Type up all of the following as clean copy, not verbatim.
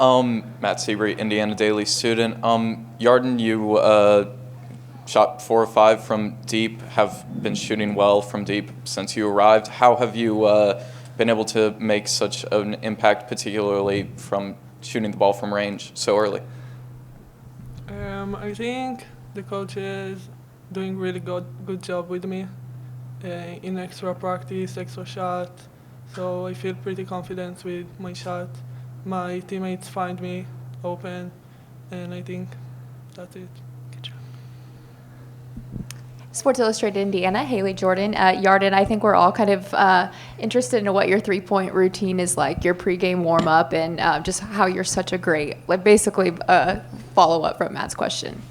Matt Seabury, Indiana Daily student. Yarden, you shot 4 or 5 from deep, have been shooting well from deep since you arrived. How have you been able to make such an impact, particularly from shooting the ball from range so early? I think the coach is doing really good job with me in extra practice, extra shot. So I feel pretty confident with my shot. My teammates find me open, and I think that's it. Good job. Sports Illustrated Indiana, Haley Jordan. Yarden, I think we're all kind of interested in what your three-point routine is like, your pregame warm-up, and just how you're such a great, like basically a follow-up from Matt's question.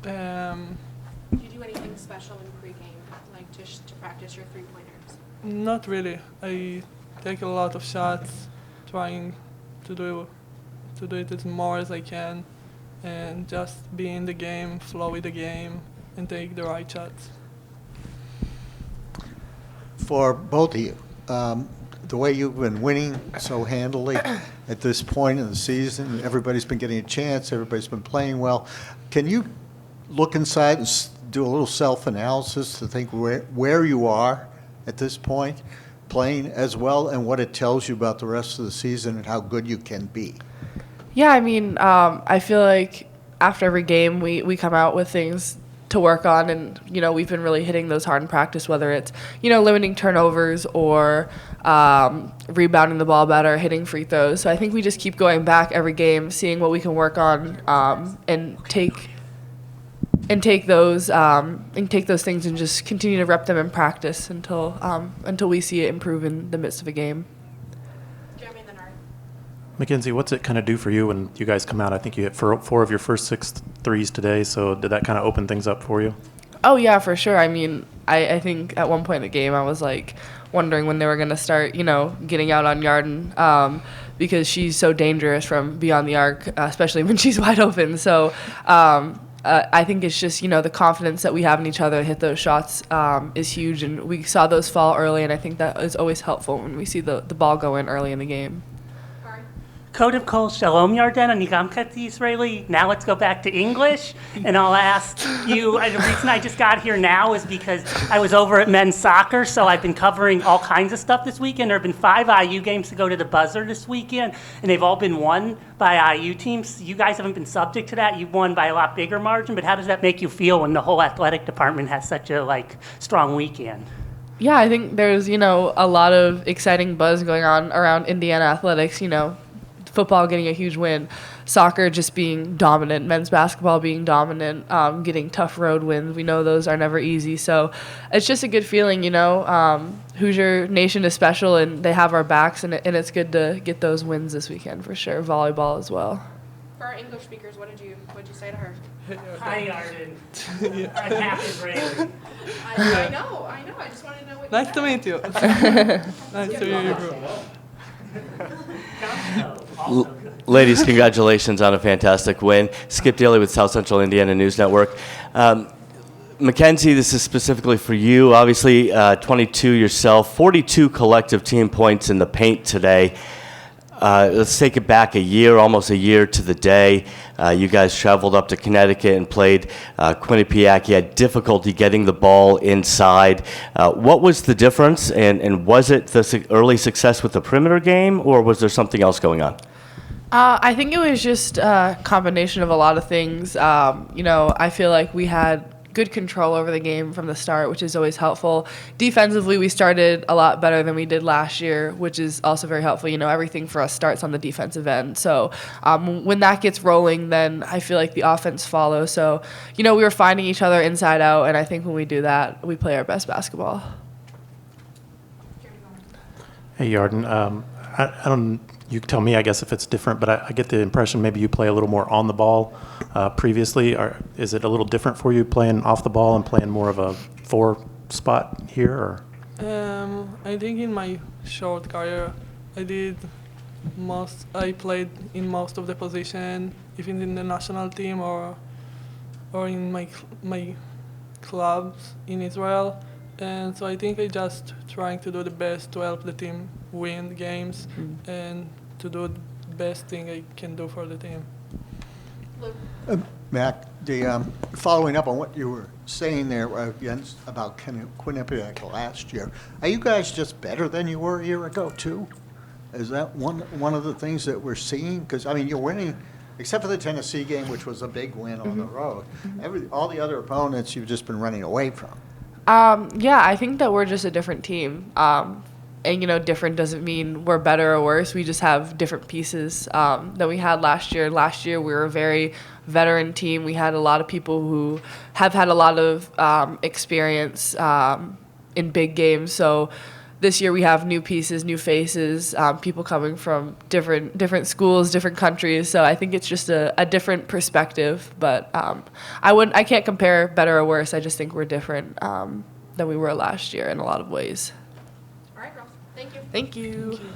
Do you do anything special in pregame, like just to practice your three-pointers? Not really. I take a lot of shots, trying to do it as more as I can, and just be in the game, flow with the game, and take the right shots. For both of you, the way you've been winning so handily at this point in the season, everybody's been getting a chance, everybody's been playing well. Can you look inside and do a little self-analysis to think where you are at this point, playing as well, and what it tells you about the rest of the season and how good you can be? Yeah, I mean, I feel like after every game we come out with things to work on, and, you know, we've been really hitting those hard in practice, whether it's, you know, limiting turnovers or rebounding the ball better, hitting free throws. So I think we just keep going back every game, seeing what we can work on, and take those things and just continue to rep them in practice until we see it improve in the midst of a game. Jeremy and then Art. Mackenzie, what's it kind of do for you when you guys come out? I think you hit 4 of your first 6 threes today, so did that kind of open things up for you? Oh, yeah, for sure. I mean, I think at one point in the game I was, like, wondering when they were going to start, you know, getting out on Yarden, because she's so dangerous from beyond the arc, especially when she's wide open. So I think it's just, you know, the confidence that we have in each other to hit those shots is huge, and we saw those fall early, and I think that is always helpful when we see the ball go in early in the game. Kodev kol shalom, Yarden, ani gam kati Israeli. Now let's go back to English, and I'll ask you, the reason I just got here now is because I was over at men's soccer, so I've been covering all kinds of stuff this weekend. There have been 5 IU games to go to the buzzer this weekend, and they've all been won by IU teams. You guys haven't been subject to that. You've won by a lot bigger margin, but how does that make you feel when the whole athletic department has such a, like, strong weekend? Yeah, I think there's, you know, a lot of exciting buzz going on around Indiana athletics, you know. Football getting a huge win, soccer just being dominant, men's basketball being dominant, getting tough road wins. We know those are never easy. So it's just a good feeling, you know. Hoosier Nation is special, and they have our backs, and it's good to get those wins this weekend for sure. Volleyball as well. For our English speakers, what did you say to her? Hi, Yarden. I'm half Israeli. I know. I just wanted to know what Nice to meet you. Nice to meet you, bro. Ladies, congratulations on a fantastic win. Skip Daly with South Central Indiana News Network. Mackenzie, this is specifically for you. Obviously, 22 yourself, 42 collective team points in the paint today. Let's take it back almost a year to the day. You guys traveled up to Connecticut and played Quinnipiac. You had difficulty getting the ball inside. What was the difference, and was it the early success with the perimeter game, or was there something else going on? I think it was just a combination of a lot of things. You know, I feel like we had good control over the game from the start, which is always helpful. Defensively, we started a lot better than we did last year, which is also very helpful. You know, everything for us starts on the defensive end. So when that gets rolling, then I feel like the offense follows. So, you know, we were finding each other inside out, and I think when we do that, we play our best basketball. Hey, Yarden. I don't. You tell me, I guess, if it's different, but I get the impression maybe you play a little more on the ball previously. Is it a little different for you playing off the ball and playing more of a 4 spot here? Or? I think in my short career, I played in most of the position, even in the national team or in my clubs in Israel. And so I think I just trying to do the best to help the team win games and to do the best thing I can do for the team. Mac, following up on what you were saying there, Jens, about Quinnipiac last year, are you guys just better than you were a year ago, too? Is that one of the things that we're seeing? Because, I mean, you're winning, except for the Tennessee game, which was a big win on the road. All the other opponents you've just been running away from. Yeah, I think that we're just a different team. And, you know, different doesn't mean we're better or worse. We just have different pieces than we had last year. Last year, we were a very veteran team. We had a lot of people who have had a lot of experience in big games. So this year, we have new pieces, new faces, people coming from different schools, different countries. So I think it's just a different perspective. But I can't compare better or worse. I just think we're different than we were last year in a lot of ways. All right, girls. Thank you. Thank you. Thank you.